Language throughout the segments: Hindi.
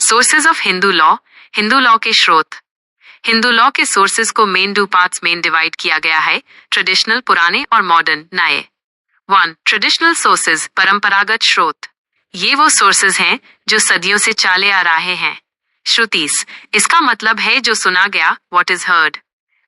सोर्सेज ऑफ हिंदू लॉ के स्रोत। हिंदू लॉ के सोर्सेज को मेन दो पार्ट्स में डिवाइड किया गया है, ट्रेडिशनल पुराने और मॉडर्न नए। 1. ट्रेडिशनल सोर्सेज परंपरागत स्रोत। ये वो सोर्सेज हैं जो सदियों से चले आ रहे हैं। श्रुतिस, इसका मतलब है जो सुना गया, व्हाट इज हर्ड।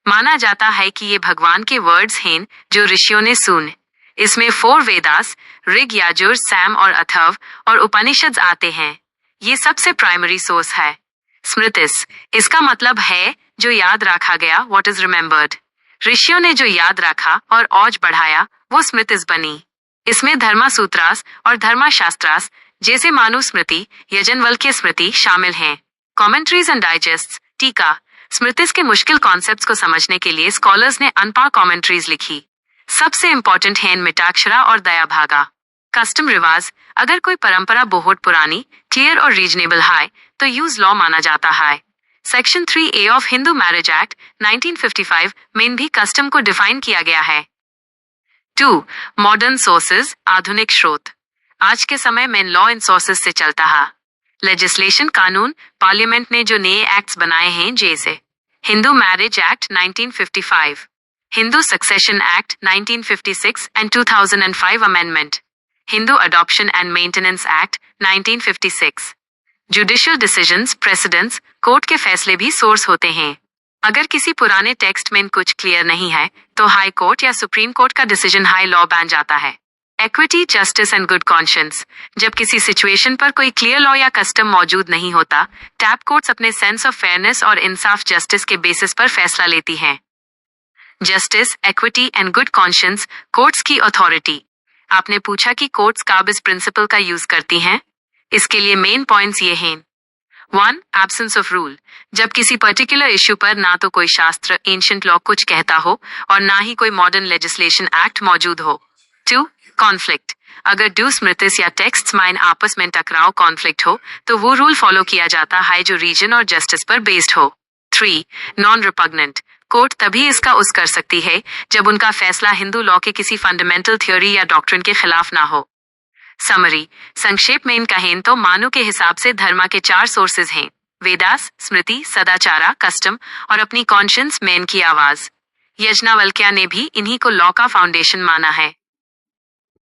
माना जाता है कि ये भगवान के वर्ड्स हैं जो ऋषियों ने सुन। इसमें 4 वेदास, ऋग, यजुर, साम और अथर्व और उपनिषद आते हैं। ये सबसे प्राइमरी सोर्स है। स्मृतिस, इसका मतलब है जो याद रखा गया, व्हाट इज रिमेम्बर्ड। ऋषियों ने जो याद रखा और औज बढ़ाया वो स्मृतिस बनी। इसमें धर्मसूत्रास और धर्मशास्त्रास जैसे मनुस्मृति, यजनवल्क्य स्मृति शामिल हैं। कमेंट्रीज एंड डाइजेस्ट्स, टीका। स्मृतिस के मुश्किल कॉन्सेप्ट्स को समझने के लिए स्कॉलर्स ने अनपार कमेंट्रीज लिखी। सबसे इंपॉर्टेंट हैं मिताक्षरा और दयाभागा। कस्टम रिवाज, अगर कोई परंपरा बहुत पुरानी, क्लियर और रीजनेबल है तो यूज लॉ माना जाता है। Section 3A of Hindu marriage act 1955 में भी कस्टम को डिफाइन किया गया है। 2. मॉडर्न सोर्सेज, आधुनिक स्रोत। आज के समय में लॉ इन सोर्सेज से चलता है। लेजिस्लेशन, कानून, पार्लियामेंट ने जो नए एक्ट्स बनाए हैं जैसे Hindu marriage act 1955, Hindu succession act 1956 and 2005 amendment, Hindu adoption and maintenance act 1956। Judicial decisions, precedents, court के फैसले भी सोर्स होते हैं। अगर किसी पुराने टेक्स्ट में कुछ क्लियर नहीं है तो हाई कोर्ट या सुप्रीम कोर्ट का डिसीजन हाई लॉ बन जाता है। Equity, justice and good conscience, जब किसी सिचुएशन पर कोई क्लियर लॉ या कस्टम मौजूद नहीं होता, टैप कोर्ट्स अपने सेंस ऑफ फेयरनेस और इंसाफ जस्टिस के बेसिस पर फैसला लेती हैं। Justice, equity and good conscience, courts की अथॉरिटी। आपने पूछा कि कोर्ट्स कब इस प्रिंसिपल का यूज करती हैं। इसके लिए मेन पॉइंट्स ये हैं। 1. एब्सेंस ऑफ रूल, जब किसी पर्टिकुलर इश्यू पर ना तो कोई शास्त्र, एंशिएंट लॉ कुछ कहता हो और ना ही कोई मॉडर्न लेजिस्लेशन एक्ट मौजूद हो। 2. कॉन्फ्लिक्ट, अगर दो स्मृतिस या टेक्स्ट्स में आपस में टकराव, कॉन्फ्लिक्ट हो तो वो रूल फॉलो किया जाता है जो रीजन और जस्टिस पर बेस्ड हो। 3. नॉन रिपग्नेंट, कोर्ट तभी इसका उस कर सकती है जब उनका फैसला हिंदू लॉ के किसी फंडामेंटल थ्योरी या डॉक्ट्रिन के खिलाफ ना हो। समरी, संक्षेप में कहें तो मानव के हिसाब से धर्म के 4 सोर्सेज हैं, वेदास, स्मृति, सदाचारा, कस्टम और अपनी कॉन्शियंस, मैन की आवाज। यजनावल्क्य ने भी इन्हीं को लॉ का फाउंडेशन माना है।